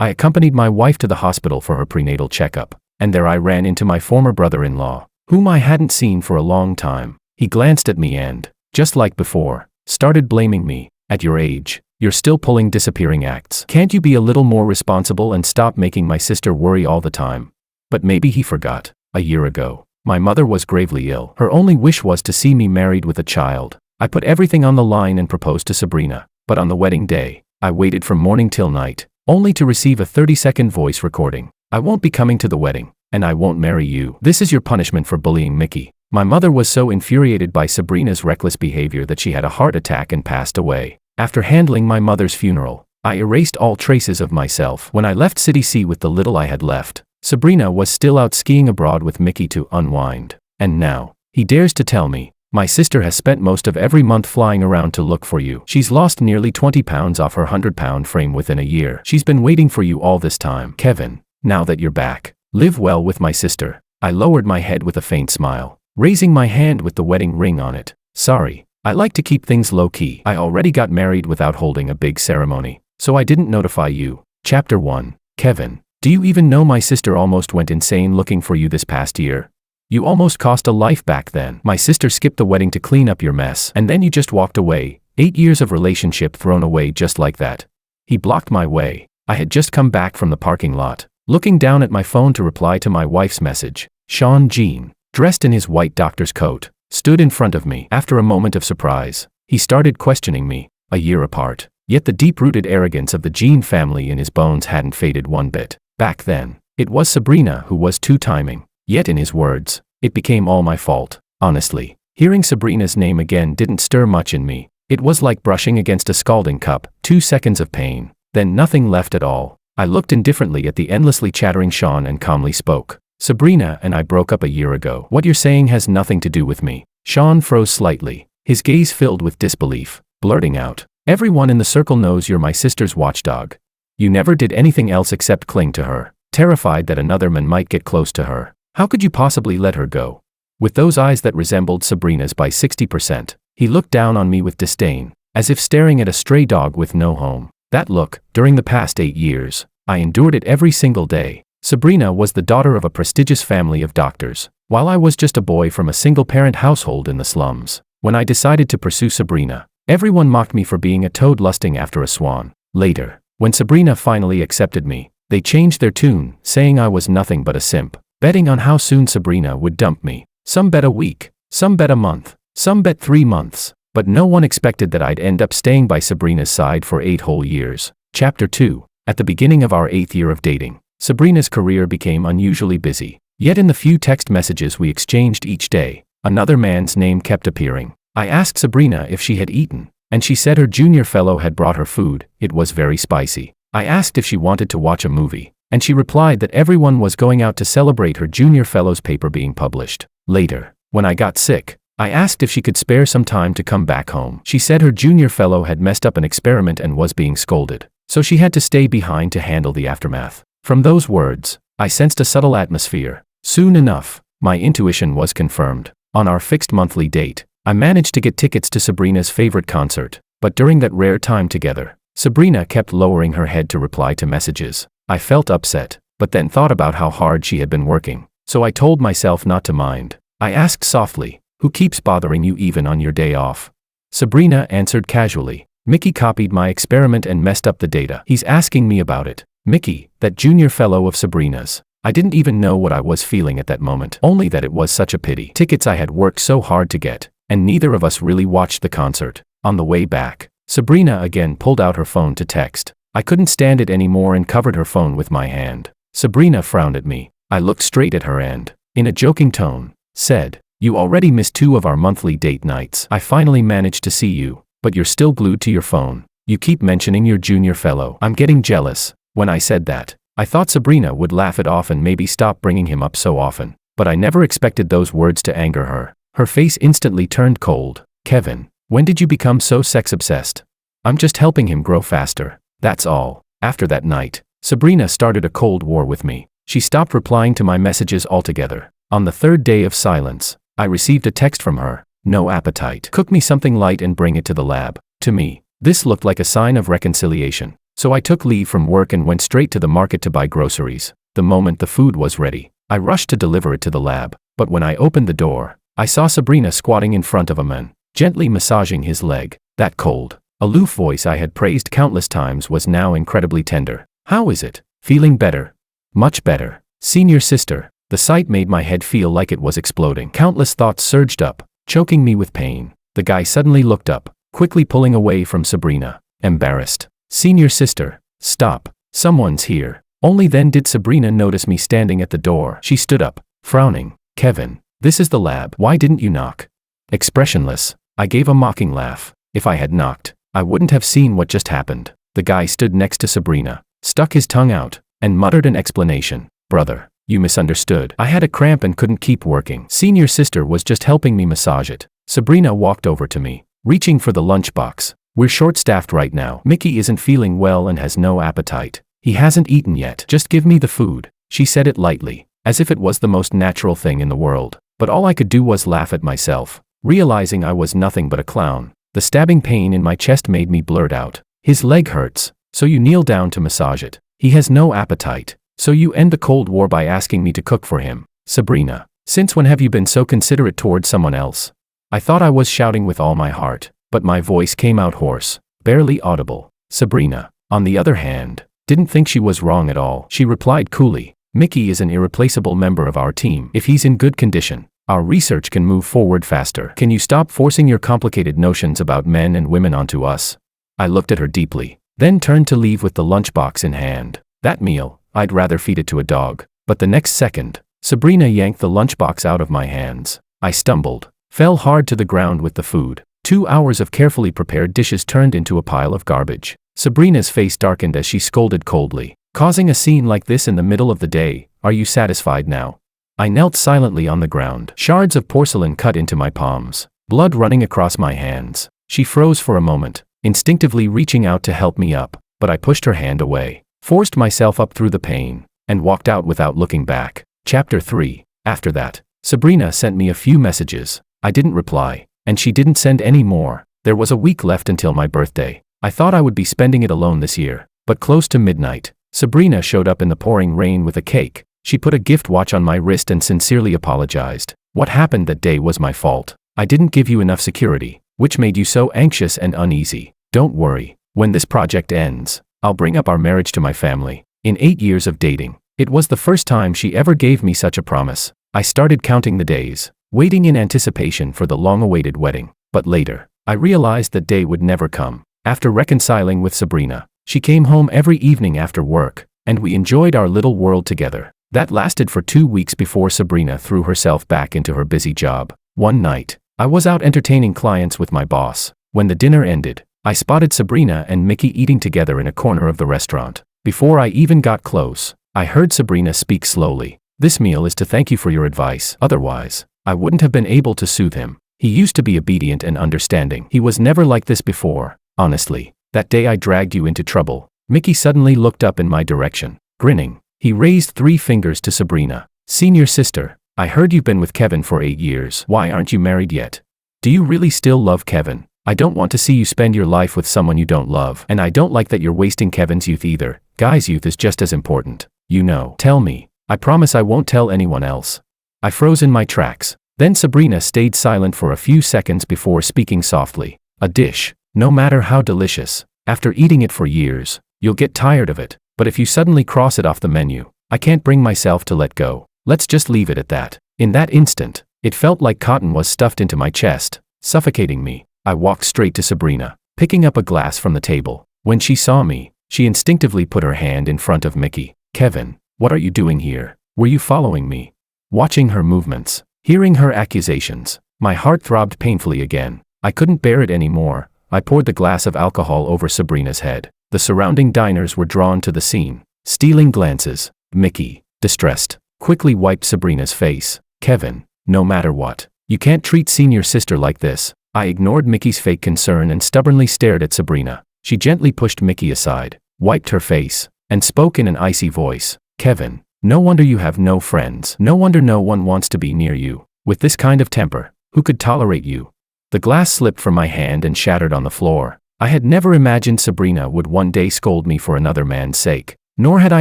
I accompanied my wife to the hospital for her prenatal checkup, and there I ran into my former brother-in-law, whom I hadn't seen for a long time. He glanced at me and, just like before, started blaming me. At your age, you're still pulling disappearing acts. Can't you be a little more responsible and stop making my sister worry all the time? But maybe he forgot. A year ago, my mother was gravely ill. Her only wish was to see me married with a child. I put everything on the line and proposed to Sabrina, but on the wedding day, I waited from morning till night, only to receive a 30-second voice recording. I won't be coming to the wedding, and I won't marry you. This is your punishment for bullying Mickey. My mother was so infuriated by Sabrina's reckless behavior that she had a heart attack and passed away. After handling my mother's funeral, I erased all traces of myself. When I left City C with the little I had left, Sabrina was still out skiing abroad with Mickey to unwind. And now, he dares to tell me, my sister has spent most of every month flying around to look for you. She's lost nearly 20 pounds off her 100-pound frame within a year. She's been waiting for you all this time. Kevin, now that you're back, live well with my sister. I lowered my head with a faint smile, raising my hand with the wedding ring on it. Sorry, I like to keep things low-key. I already got married without holding a big ceremony, so I didn't notify you. Chapter 1. Kevin, do you even know my sister almost went insane looking for you this past year? You almost cost a life back then. My sister skipped the wedding to clean up your mess, and then you just walked away. 8 years of relationship thrown away just like that. He blocked my way. I had just come back from the parking lot, looking down at my phone to reply to my wife's message. Sean Jean, dressed in his white doctor's coat, stood in front of me. After a moment of surprise, he started questioning me. A year apart, yet the deep-rooted arrogance of the Jean family in his bones hadn't faded one bit. Back then, it was Sabrina who was two-timing. Yet in his words, it became all my fault. Honestly, hearing Sabrina's name again didn't stir much in me. It was like brushing against a scalding cup. 2 seconds of pain, then nothing left at all. I looked indifferently at the endlessly chattering Sean and calmly spoke. Sabrina and I broke up a year ago. What you're saying has nothing to do with me. Sean froze slightly, his gaze filled with disbelief, blurting out, everyone in the circle knows you're my sister's watchdog. You never did anything else except cling to her, terrified that another man might get close to her. How could you possibly let her go? With those eyes that resembled Sabrina's by 60%, he looked down on me with disdain, as if staring at a stray dog with no home. That look, during the past 8 years, I endured it every single day. Sabrina was the daughter of a prestigious family of doctors, while I was just a boy from a single-parent household in the slums. When I decided to pursue Sabrina, everyone mocked me for being a toad lusting after a swan. Later, when Sabrina finally accepted me, they changed their tune, saying I was nothing but a simp, betting on how soon Sabrina would dump me. Some bet a week, some bet a month, some bet 3 months, but no one expected that I'd end up staying by Sabrina's side for 8 whole years. Chapter 2. At the beginning of our 8th year of dating, Sabrina's career became unusually busy. Yet in the few text messages we exchanged each day, another man's name kept appearing. I asked Sabrina if she had eaten, and she said her junior fellow had brought her food. It was very spicy. I asked if she wanted to watch a movie, and she replied that everyone was going out to celebrate her junior fellow's paper being published. Later, when I got sick, I asked if she could spare some time to come back home. She said her junior fellow had messed up an experiment and was being scolded, so she had to stay behind to handle the aftermath. From those words, I sensed a subtle atmosphere. Soon enough, my intuition was confirmed. On our fixed monthly date, I managed to get tickets to Sabrina's favorite concert, but during that rare time together, Sabrina kept lowering her head to reply to messages. I felt upset, but then thought about how hard she had been working, so I told myself not to mind. I asked softly, "Who keeps bothering you even on your day off?" Sabrina answered casually, "Mickey copied my experiment and messed up the data. He's asking me about it." Mickey, that junior fellow of Sabrina's. I didn't even know what I was feeling at that moment, only that it was such a pity. Tickets I had worked so hard to get, and neither of us really watched the concert. On the way back, Sabrina again pulled out her phone to text. I couldn't stand it anymore and covered her phone with my hand. Sabrina frowned at me. I looked straight at her and, in a joking tone, said, "You already missed 2 of our monthly date nights. I finally managed to see you, but you're still glued to your phone. You keep mentioning your junior fellow. I'm getting jealous." When I said that, I thought Sabrina would laugh it off and maybe stop bringing him up so often, but I never expected those words to anger her. Her face instantly turned cold. "Kevin, when did you become so sex-obsessed?" "I'm just helping him grow faster. That's all." After that night, Sabrina started a cold war with me. She stopped replying to my messages altogether. On the 3rd day of silence, I received a text from her. "No appetite. Cook me something light and bring it to the lab." To me, this looked like a sign of reconciliation. So I took leave from work and went straight to the market to buy groceries. The moment the food was ready, I rushed to deliver it to the lab. But when I opened the door, I saw Sabrina squatting in front of a man, gently massaging his leg. That cold, aloof voice I had praised countless times was now incredibly tender. "How is it? Feeling better?" "Much better, senior sister." The sight made my head feel like it was exploding. Countless thoughts surged up, choking me with pain. The guy suddenly looked up, quickly pulling away from Sabrina, embarrassed. "Senior sister, stop. Someone's here." Only then did Sabrina notice me standing at the door. She stood up, frowning. "Kevin, this is the lab. Why didn't you knock?" Expressionless, I gave a mocking laugh. If I had knocked, I wouldn't have seen what just happened. The guy stood next to Sabrina, stuck his tongue out, and muttered an explanation. "Brother, you misunderstood. I had a cramp and couldn't keep working. Senior sister was just helping me massage it." Sabrina walked over to me, reaching for the lunchbox. "We're short-staffed right now. Mickey isn't feeling well and has no appetite. He hasn't eaten yet. Just give me the food." She said it lightly, as if it was the most natural thing in the world. But all I could do was laugh at myself, realizing I was nothing but a clown. The stabbing pain in my chest made me blurt out, "His leg hurts, so you kneel down to massage it. He has no appetite, so you end the Cold War by asking me to cook for him." "Sabrina, since when have you been so considerate towards someone else?" I thought I was shouting with all my heart, but my voice came out hoarse, barely audible. Sabrina, on the other hand, didn't think she was wrong at all. She replied coolly, "Mickey is an irreplaceable member of our team. If he's in good condition, our research can move forward faster. Can you stop forcing your complicated notions about men and women onto us?" I looked at her deeply, then turned to leave with the lunchbox in hand. That meal, I'd rather feed it to a dog. But the next second, Sabrina yanked the lunchbox out of my hands. I stumbled, fell hard to the ground with the food. 2 hours of carefully prepared dishes turned into a pile of garbage. Sabrina's face darkened as she scolded coldly. "Causing a scene like this in the middle of the day, are you satisfied now?" I knelt silently on the ground. Shards of porcelain cut into my palms, blood running across my hands. She froze for a moment, instinctively reaching out to help me up, but I pushed her hand away, forced myself up through the pain, and walked out without looking back. Chapter 3. After that, Sabrina sent me a few messages. I didn't reply, and she didn't send any more. There was a week left until my birthday. I thought I would be spending it alone this year, but close to midnight, Sabrina showed up in the pouring rain with a cake. She put a gift watch on my wrist and sincerely apologized. "What happened that day was my fault. I didn't give you enough security, which made you so anxious and uneasy. Don't worry, when this project ends, I'll bring up our marriage to my family." In 8 years of dating, it was the first time she ever gave me such a promise. I started counting the days, waiting in anticipation for the long-awaited wedding. But later, I realized that day would never come. After reconciling with Sabrina, she came home every evening after work, and we enjoyed our little world together. That lasted for 2 weeks before Sabrina threw herself back into her busy job. One night, I was out entertaining clients with my boss. When the dinner ended, I spotted Sabrina and Mickey eating together in a corner of the restaurant. Before I even got close, I heard Sabrina speak slowly. "This meal is to thank you for your advice. Otherwise, I wouldn't have been able to soothe him. He used to be obedient and understanding. He was never like this before. Honestly, that day I dragged you into trouble." Mickey suddenly looked up in my direction, grinning. He raised 3 fingers to Sabrina. "Senior sister, I heard you've been with Kevin for 8 years. Why aren't you married yet? Do you really still love Kevin? I don't want to see you spend your life with someone you don't love. And I don't like that you're wasting Kevin's youth either. Guy's youth is just as important. You know. Tell me. I promise I won't tell anyone else." I froze in my tracks. Then Sabrina stayed silent for a few seconds before speaking softly. "A dish, no matter how delicious, after eating it for years, you'll get tired of it. But if you suddenly cross it off the menu, I can't bring myself to let go. Let's just leave it at that." In that instant, it felt like cotton was stuffed into my chest, suffocating me. I walked straight to Sabrina, picking up a glass from the table. When she saw me, she instinctively put her hand in front of Mickey. "Kevin, what are you doing here? Were you following me?" Watching her movements, hearing her accusations, my heart throbbed painfully again. I couldn't bear it anymore. I poured the glass of alcohol over Sabrina's head. The surrounding diners were drawn to the scene, stealing glances. Mickey, distressed, quickly wiped Sabrina's face. "Kevin, no matter what, you can't treat senior sister like this." I ignored Mickey's fake concern and stubbornly stared at Sabrina. She gently pushed Mickey aside, wiped her face, and spoke in an icy voice. "Kevin, no wonder you have no friends. No wonder no one wants to be near you. With this kind of temper, who could tolerate you?" The glass slipped from my hand and shattered on the floor. I had never imagined Sabrina would one day scold me for another man's sake, nor had I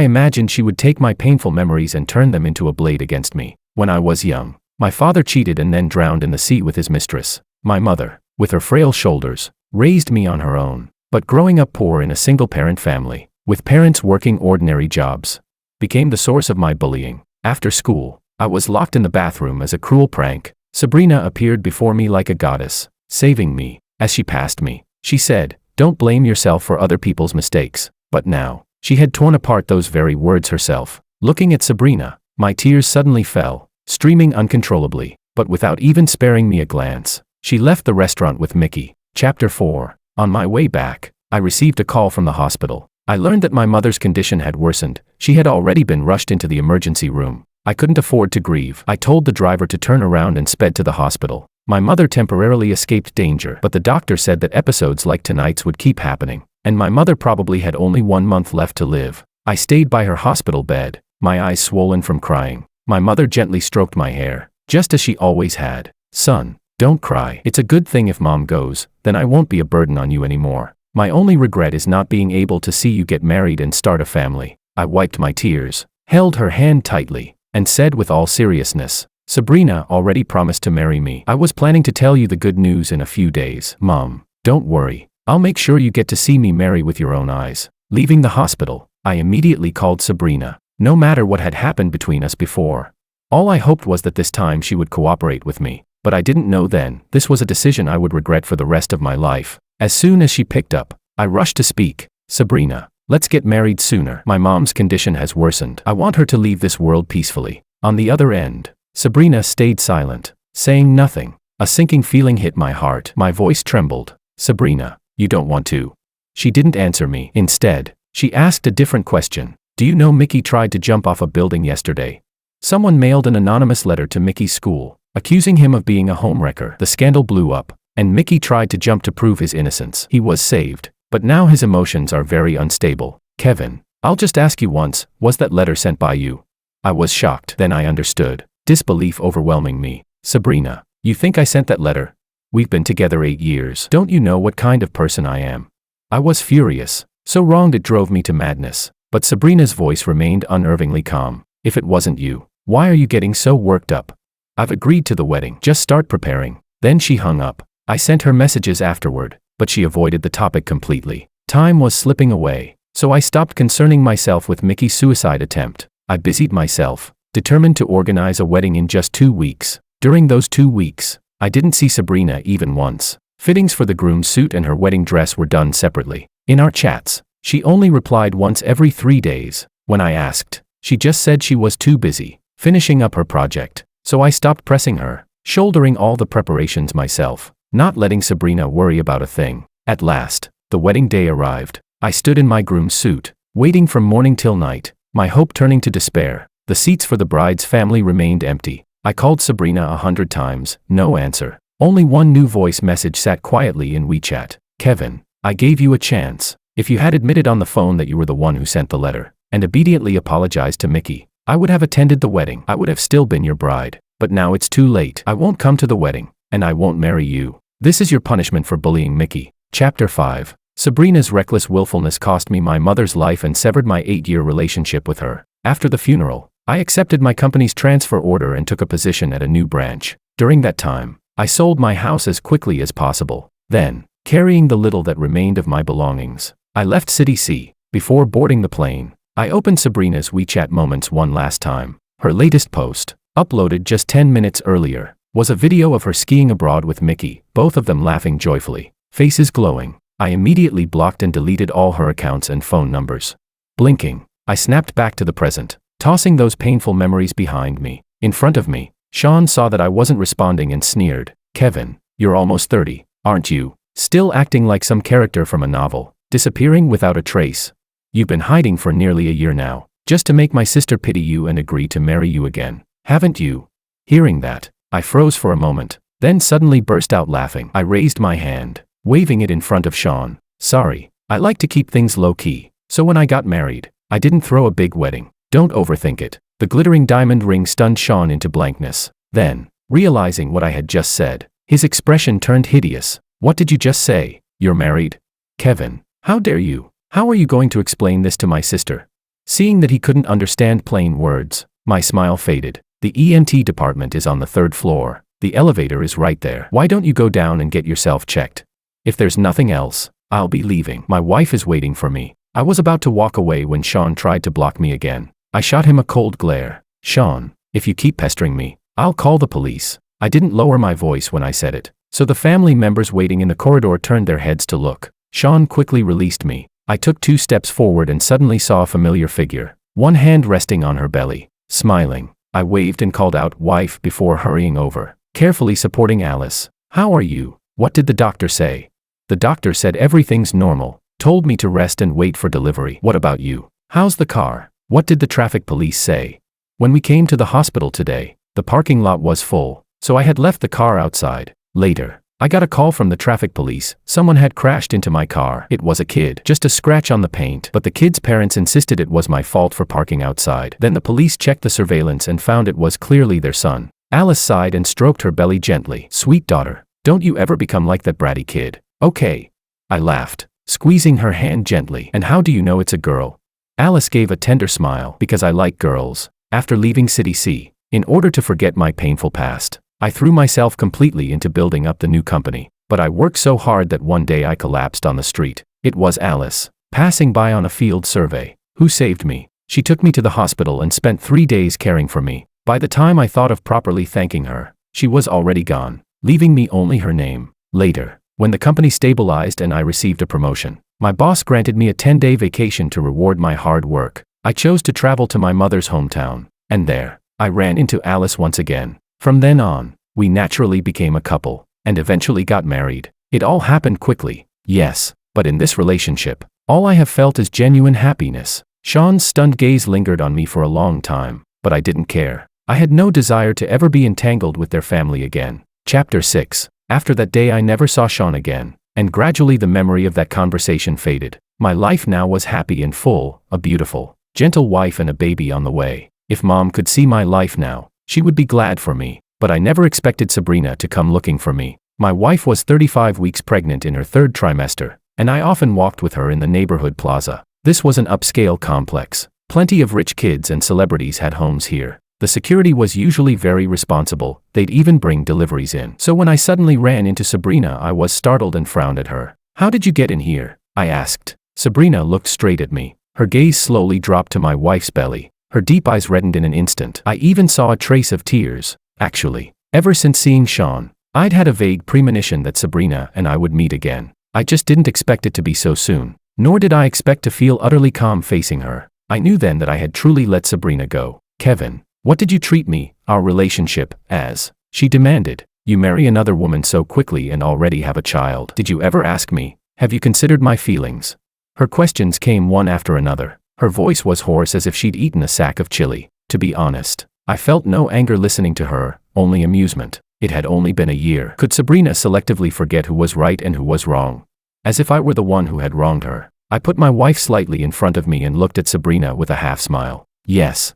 imagined she would take my painful memories and turn them into a blade against me. When I was young, my father cheated and then drowned in the sea with his mistress. My mother, with her frail shoulders, raised me on her own. But growing up poor in a single-parent family, with parents working ordinary jobs, became the source of my bullying. After school, I was locked in the bathroom as a cruel prank. Sabrina appeared before me like a goddess, saving me. As she passed me, she said, "Don't blame yourself for other people's mistakes." But now, she had torn apart those very words herself. Looking at Sabrina, my tears suddenly fell, streaming uncontrollably, but without even sparing me a glance. She left the restaurant with Mickey. Chapter 4. On my way back, I received a call from the hospital. I learned that my mother's condition had worsened. She had already been rushed into the emergency room. I couldn't afford to grieve. I told the driver to turn around and sped to the hospital. My mother temporarily escaped danger, but the doctor said that episodes like tonight's would keep happening, and my mother probably had only 1 month left to live. I stayed by her hospital bed, my eyes swollen from crying. My mother gently stroked my hair, just as she always had. "Son, don't cry. It's a good thing if Mom goes, then I won't be a burden on you anymore. My only regret is not being able to see you get married and start a family." I wiped my tears, held her hand tightly, and said with all seriousness, "Sabrina already promised to marry me. I was planning to tell you the good news in a few days. Mom, don't worry. I'll make sure you get to see me marry with your own eyes." Leaving the hospital, I immediately called Sabrina. No matter what had happened between us before, all I hoped was that this time she would cooperate with me. But I didn't know then, this was a decision I would regret for the rest of my life. As soon as she picked up, I rushed to speak. "Sabrina, let's get married sooner. My mom's condition has worsened. I want her to leave this world peacefully." On the other end, Sabrina stayed silent, saying nothing. A sinking feeling hit my heart. My voice trembled. "Sabrina, you don't want to?" She didn't answer me. Instead, she asked a different question. "Do you know Mickey tried to jump off a building yesterday?" Someone mailed an anonymous letter to Mickey's school, accusing him of being a homewrecker. The scandal blew up, and Mickey tried to jump to prove his innocence. He was saved, but now his emotions are very unstable. "Kevin, I'll just ask you once, was that letter sent by you?" I was shocked. Then I understood, disbelief overwhelming me. "Sabrina, you think I sent that letter? We've been together 8 years. Don't you know what kind of person I am?" I was furious. So wronged it drove me to madness. But Sabrina's voice remained unnervingly calm. "If it wasn't you, why are you getting so worked up? I've agreed to the wedding. Just start preparing." Then she hung up. I sent her messages afterward, but she avoided the topic completely. Time was slipping away, so I stopped concerning myself with Mickey's suicide attempt. I busied myself, determined to organize a wedding in just 2 weeks. During those 2 weeks, I didn't see Sabrina even once. Fittings for the groom's suit and her wedding dress were done separately. In our chats, she only replied once every 3 days. When I asked, she just said she was too busy, finishing up her project. So I stopped pressing her, shouldering all the preparations myself, not letting Sabrina worry about a thing. At last, the wedding day arrived. I stood in my groom's suit, waiting from morning till night, my hope turning to despair. The seats for the bride's family remained empty. I called Sabrina 100 times, no answer. Only one new voice message sat quietly in WeChat. "Kevin, I gave you a chance. If you had admitted on the phone that you were the one who sent the letter, and obediently apologized to Mickey, I would have attended the wedding. I would have still been your bride. But now it's too late. I won't come to the wedding, and I won't marry you. This is your punishment for bullying Mickey." Chapter 5. Sabrina's reckless willfulness cost me my mother's life and severed my 8-year relationship with her. After the funeral, I accepted my company's transfer order and took a position at a new branch. During that time, I sold my house as quickly as possible. Then, carrying the little that remained of my belongings, I left City C. Before boarding the plane, I opened Sabrina's WeChat moments one last time. Her latest post, uploaded just 10 minutes earlier, was a video of her skiing abroad with Mickey, both of them laughing joyfully, faces glowing. I immediately blocked and deleted all her accounts and phone numbers. Blinking, I snapped back to the present, tossing those painful memories behind me. In front of me, Sean saw that I wasn't responding and sneered. "Kevin, you're almost 30, aren't you? Still acting like some character from a novel, disappearing without a trace. You've been hiding for nearly a year now, just to make my sister pity you and agree to marry you again, haven't you?" Hearing that, I froze for a moment, then suddenly burst out laughing. I raised my hand, waving it in front of Sean. "Sorry, I like to keep things low-key, so when I got married, I didn't throw a big wedding. Don't overthink it." The glittering diamond ring stunned Sean into blankness. Then, realizing what I had just said, his expression turned hideous. "What did you just say? You're married? Kevin, how dare you? How are you going to explain this to my sister? Seeing that he couldn't understand plain words, my smile faded. The ENT department is on the 3rd floor. The elevator is right there. Why don't you go down and get yourself checked? If there's nothing else, I'll be leaving. My wife is waiting for me. I was about to walk away when Sean tried to block me again. I shot him a cold glare. Sean, if you keep pestering me, I'll call the police. I didn't lower my voice when I said it, so the family members waiting in the corridor turned their heads to look. Sean quickly released me. I took 2 steps forward and suddenly saw a familiar figure, one hand resting on her belly. Smiling, I waved and called out, "Wife," before hurrying over, carefully supporting Alice. "How are you? What did the doctor say?" "The doctor said everything's normal, told me to rest and wait for delivery." "What about you? How's the car? What did the traffic police say?" "When we came to the hospital today, the parking lot was full, so I had left the car outside. Later, I got a call from the traffic police. Someone had crashed into my car. It was a kid, just a scratch on the paint, but the kid's parents insisted it was my fault for parking outside. Then the police checked the surveillance and found it was clearly their son." Alice sighed and stroked her belly gently. "Sweet daughter, don't you ever become like that bratty kid, okay?" I laughed, squeezing her hand gently. "And how do you know it's a girl?" Alice gave a tender smile. "Because I like girls." After leaving City C, in order to forget my painful past, I threw myself completely into building up the new company, but I worked so hard that one day I collapsed on the street. It was Alice, passing by on a field survey, who saved me. She took me to the hospital and spent 3 days caring for me. By the time I thought of properly thanking her, she was already gone, leaving me only her name. Later, when the company stabilized and I received a promotion, my boss granted me a 10-day vacation to reward my hard work. I chose to travel to my mother's hometown, and there, I ran into Alice once again. From then on, we naturally became a couple, and eventually got married. It all happened quickly, yes, but in this relationship, all I have felt is genuine happiness. Sean's stunned gaze lingered on me for a long time, but I didn't care. I had no desire to ever be entangled with their family again. Chapter 6. After that day I never saw Sean again, and gradually the memory of that conversation faded. My life now was happy and full, a beautiful, gentle wife and a baby on the way. If Mom could see my life now, she would be glad for me, but I never expected Sabrina to come looking for me. My wife was 35 weeks pregnant in her 3rd trimester, and I often walked with her in the neighborhood plaza. This was an upscale complex. Plenty of rich kids and celebrities had homes here. The security was usually very responsible. They'd even bring deliveries in. So when I suddenly ran into Sabrina, I was startled and frowned at her. "How did you get in here?" I asked. Sabrina looked straight at me. Her gaze slowly dropped to my wife's belly. Her deep eyes reddened in an instant. I even saw a trace of tears. Actually, ever since seeing Sean, I'd had a vague premonition that Sabrina and I would meet again. I just didn't expect it to be so soon. Nor did I expect to feel utterly calm facing her. I knew then that I had truly let Sabrina go. "Kevin, what did you treat me, our relationship, as?" she demanded. "You marry another woman so quickly and already have a child. Did you ever ask me? Have you considered my feelings?" Her questions came one after another. Her voice was hoarse as if she'd eaten a sack of chili. To be honest, I felt no anger listening to her, only amusement. It had only been a year. Could Sabrina selectively forget who was right and who was wrong? As if I were the one who had wronged her. I put my wife slightly in front of me and looked at Sabrina with a half smile. Yes,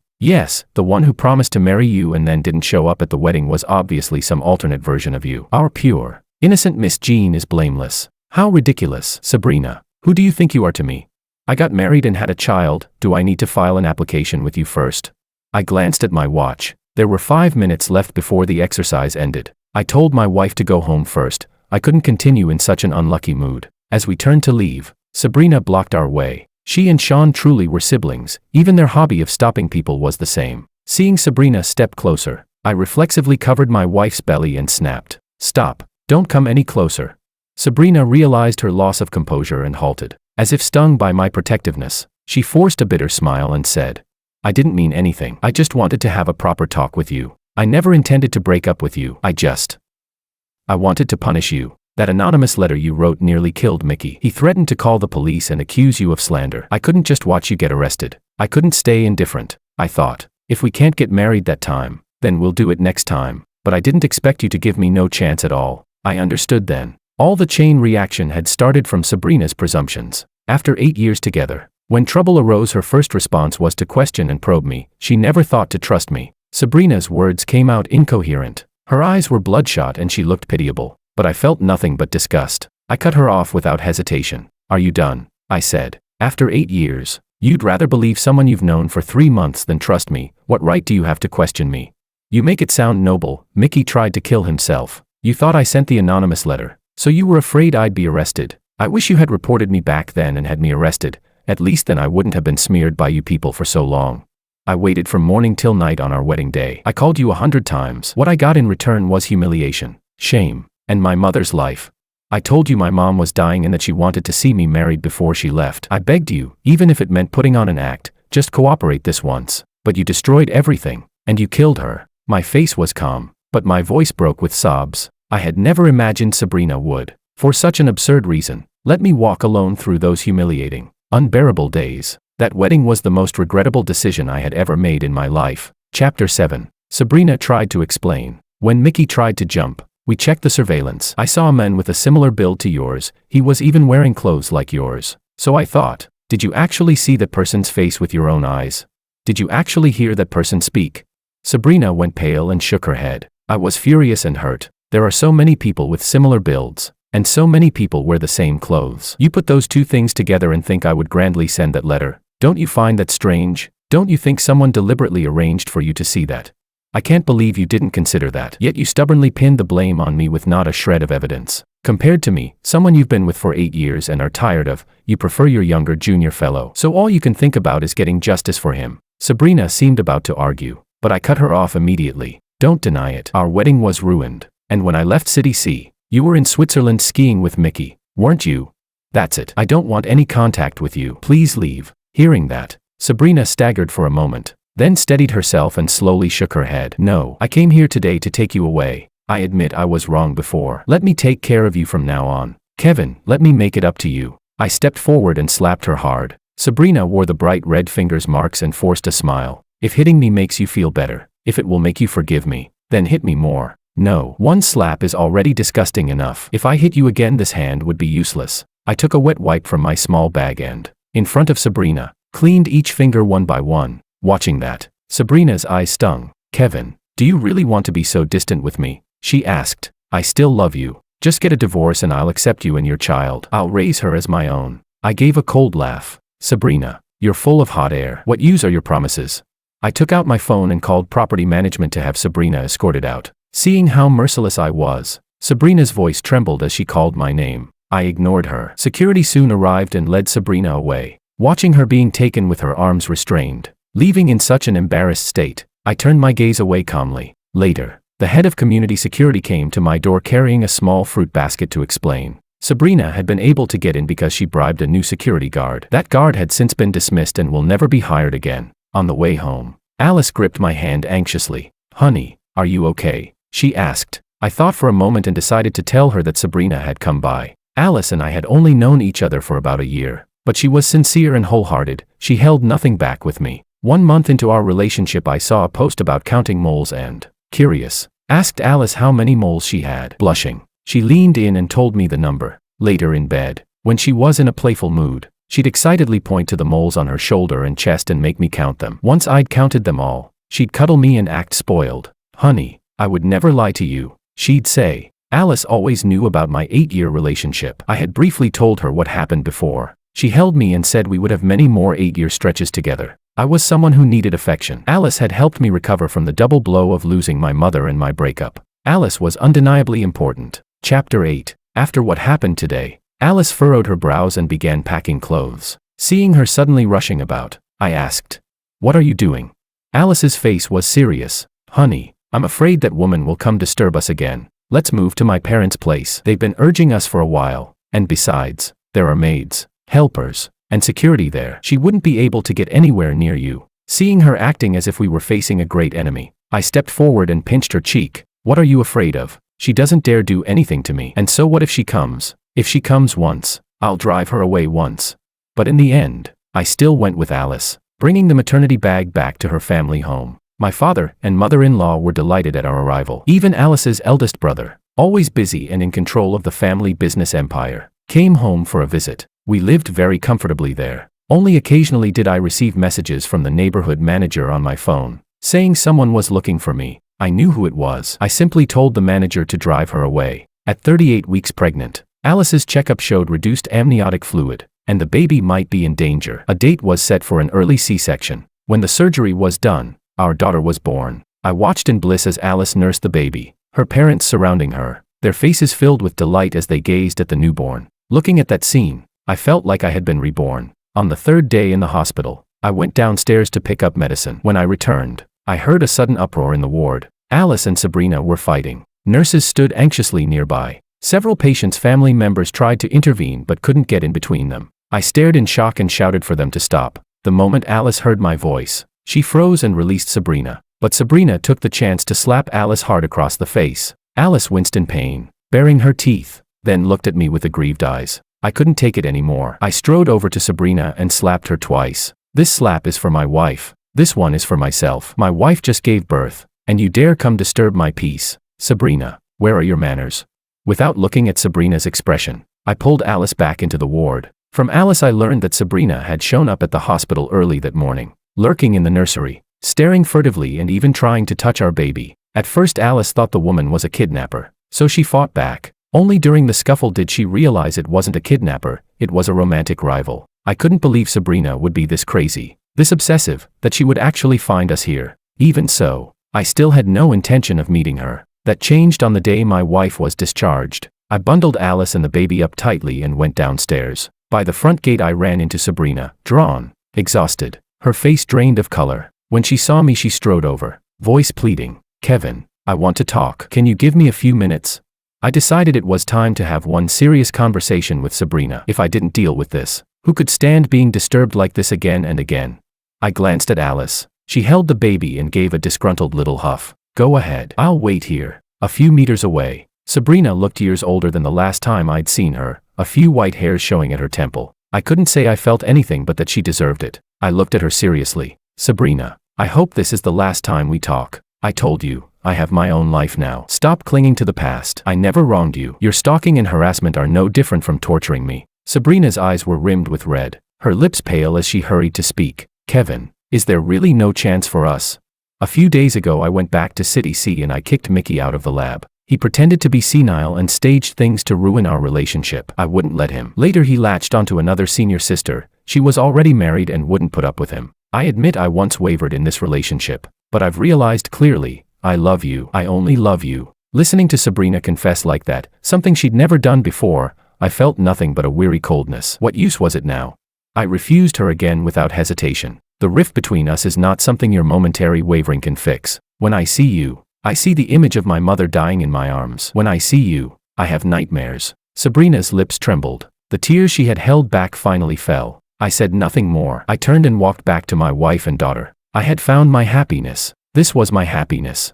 the one who promised to marry you and then didn't show up at the wedding was obviously some alternate version of you. Our pure, innocent Miss Jean is blameless. How ridiculous. Sabrina, who do you think you are to me? I got married and had a child. Do I need to file an application with you first? I glanced at my watch. There were 5 minutes left before the exercise ended. I told my wife to go home first. I couldn't continue in such an unlucky mood. As we turned to leave, Sabrina blocked our way. She and Sean truly were siblings. Even their hobby of stopping people was the same. Seeing Sabrina step closer, I reflexively covered my wife's belly and snapped. "Stop. Don't come any closer." Sabrina realized her loss of composure and halted. As if stung by my protectiveness, she forced a bitter smile and said, "I didn't mean anything. I just wanted to have a proper talk with you. I never intended to break up with you. I wanted to punish you. That anonymous letter you wrote nearly killed Mickey. He threatened to call the police and accuse you of slander. I couldn't just watch you get arrested. I couldn't stay indifferent. I thought, if we can't get married that time, then we'll do it next time. But I didn't expect you to give me no chance at all." I understood then. All the chain reaction had started from Sabrina's presumptions. After 8 years together, when trouble arose, her first response was to question and probe me. She never thought to trust me. Sabrina's words came out incoherent. Her eyes were bloodshot and she looked pitiable, but I felt nothing but disgust. I cut her off without hesitation. Are you done? I said. After 8 years, you'd rather believe someone you've known for 3 months than trust me. What right do you have to question me? You make it sound noble. Mickey tried to kill himself. You thought I sent the anonymous letter, so you were afraid I'd be arrested. I wish you had reported me back then and had me arrested. At least then I wouldn't have been smeared by you people for so long. I waited from morning till night on our wedding day. I called you 100 times. What I got in return was humiliation, shame, and my mother's life. I told you my mom was dying and that she wanted to see me married before she left. I begged you, even if it meant putting on an act, just cooperate this once. But you destroyed everything, and you killed her. My face was calm, but my voice broke with sobs. I had never imagined Sabrina would. For such an absurd reason, let me walk alone through those humiliating, unbearable days. That wedding was the most regrettable decision I had ever made in my life. Chapter 7. Sabrina tried to explain. When Mickey tried to jump, we checked the surveillance. I saw a man with a similar build to yours. He was even wearing clothes like yours. So I thought, did you actually see that person's face with your own eyes? Did you actually hear that person speak? Sabrina went pale and shook her head. I was furious and hurt. There are so many people with similar builds, and so many people wear the same clothes. You put those two things together and think I would grandly send that letter. Don't you find that strange? Don't you think someone deliberately arranged for you to see that? I can't believe you didn't consider that. Yet you stubbornly pinned the blame on me with not a shred of evidence. Compared to me, someone you've been with for 8 years and are tired of, you prefer your younger junior fellow. So all you can think about is getting justice for him. Sabrina seemed about to argue, but I cut her off immediately. Don't deny it. Our wedding was ruined. And when I left City C, you were in Switzerland skiing with Mickey, weren't you? That's it. I don't want any contact with you. Please leave. Hearing that, Sabrina staggered for a moment, then steadied herself and slowly shook her head. No, I came here today to take you away. I admit I was wrong before. Let me take care of you from now on. Kevin, let me make it up to you. I stepped forward and slapped her hard. Sabrina wore the bright red fingers marks and forced a smile. If hitting me makes you feel better, if it will make you forgive me, then hit me more. No, one slap is already disgusting enough. If I hit you again, this hand would be useless. I took a wet wipe from my small bag and, in front of Sabrina, cleaned each finger one by one. Watching that, Sabrina's eyes stung. Kevin, do you really want to be so distant with me? She asked. I still love you. Just get a divorce and I'll accept you and your child. I'll raise her as my own. I gave a cold laugh. Sabrina, you're full of hot air. What use are your promises? I took out my phone and called property management to have Sabrina escorted out. Seeing how merciless I was, Sabrina's voice trembled as she called my name. I ignored her. Security soon arrived and led Sabrina away. Watching her being taken with her arms restrained, leaving in such an embarrassed state, I turned my gaze away calmly. Later, the head of community security came to my door carrying a small fruit basket to explain. Sabrina had been able to get in because she bribed a new security guard. That guard had since been dismissed and will never be hired again. On the way home, Alice gripped my hand anxiously. Honey, are you okay? She asked. I thought for a moment and decided to tell her that Sabrina had come by. Alice and I had only known each other for about a year, but she was sincere and wholehearted. She held nothing back with me. 1 month into our relationship, I saw a post about counting moles and, curious, asked Alice how many moles she had. Blushing, she leaned in and told me the number. Later in bed, when she was in a playful mood, she'd excitedly point to the moles on her shoulder and chest and make me count them. Once I'd counted them all, she'd cuddle me and act spoiled. Honey, I would never lie to you, she'd say. Alice always knew about my 8-year relationship. I had briefly told her what happened before. She held me and said we would have many more 8-year stretches together. I was someone who needed affection. Alice had helped me recover from the double blow of losing my mother and my breakup. Alice was undeniably important. Chapter 8. After what happened today, Alice furrowed her brows and began packing clothes. Seeing her suddenly rushing about, I asked, "What are you doing?" Alice's face was serious. "Honey, I'm afraid that woman will come disturb us again. Let's move to my parents' place. They've been urging us for a while, and besides, there are maids, helpers, and security there. She wouldn't be able to get anywhere near you." Seeing her acting as if we were facing a great enemy, I stepped forward and pinched her cheek. "What are you afraid of? She doesn't dare do anything to me. And so what if she comes? If she comes once, I'll drive her away once." But in the end, I still went with Alice, bringing the maternity bag back to her family home. My father and mother-in-law were delighted at our arrival. Even Alice's eldest brother, always busy and in control of the family business empire, came home for a visit. We lived very comfortably there. Only occasionally did I receive messages from the neighborhood manager on my phone, saying someone was looking for me. I knew who it was. I simply told the manager to drive her away. At 38 weeks pregnant, Alice's checkup showed reduced amniotic fluid, and the baby might be in danger. A date was set for an early C-section. When the surgery was done, our daughter was born. I watched in bliss as Alice nursed the baby, her parents surrounding her, their faces filled with delight as they gazed at the newborn. Looking at that scene, I felt like I had been reborn. On the third day in the hospital, I went downstairs to pick up medicine. When I returned, I heard a sudden uproar in the ward. Alice and Sabrina were fighting. Nurses stood anxiously nearby. Several patients' family members tried to intervene but couldn't get in between them. I stared in shock and shouted for them to stop. The moment Alice heard my voice, she froze and released Sabrina. But Sabrina took the chance to slap Alice hard across the face. Alice winced in pain, baring her teeth, then looked at me with aggrieved eyes. I couldn't take it anymore. I strode over to Sabrina and slapped her twice. This slap is for my wife. This one is for myself. My wife just gave birth, and you dare come disturb my peace. Sabrina, where are your manners? Without looking at Sabrina's expression, I pulled Alice back into the ward. From Alice I learned that Sabrina had shown up at the hospital early that morning, lurking in the nursery, staring furtively and even trying to touch our baby. At first Alice thought the woman was a kidnapper, so she fought back. Only during the scuffle did she realize it wasn't a kidnapper, it was a romantic rival. I couldn't believe Sabrina would be this crazy, this obsessive, that she would actually find us here. Even so, I still had no intention of meeting her. That changed on the day my wife was discharged. I bundled Alice and the baby up tightly and went downstairs. By the front gate I ran into Sabrina, drawn, exhausted, her face drained of color. When she saw me she strode over, voice pleading, "Kevin, I want to talk. Can you give me a few minutes?" I decided it was time to have one serious conversation with Sabrina. If I didn't deal with this, who could stand being disturbed like this again and again? I glanced at Alice. She held the baby and gave a disgruntled little huff. "Go ahead. I'll wait here." A few meters away, Sabrina looked years older than the last time I'd seen her, a few white hairs showing at her temple. I couldn't say I felt anything but that she deserved it. I looked at her seriously. "Sabrina, I hope this is the last time we talk. I told you, I have my own life now. Stop clinging to the past. I never wronged you. Your stalking and harassment are no different from torturing me." Sabrina's eyes were rimmed with red, her lips pale as she hurried to speak. "Kevin, is there really no chance for us? A few days ago I went back to City C and I kicked Mickey out of the lab. He pretended to be senile and staged things to ruin our relationship. I wouldn't let him. Later he latched onto another senior sister. She was already married and wouldn't put up with him. I admit I once wavered in this relationship, but I've realized clearly, I love you. I only love you." Listening to Sabrina confess like that, something she'd never done before, I felt nothing but a weary coldness. What use was it now? I refused her again without hesitation. "The rift between us is not something your momentary wavering can fix. When I see you, I see the image of my mother dying in my arms. When I see you, I have nightmares." Sabrina's lips trembled. The tears she had held back finally fell. I said nothing more. I turned and walked back to my wife and daughter. I had found my happiness. This was my happiness.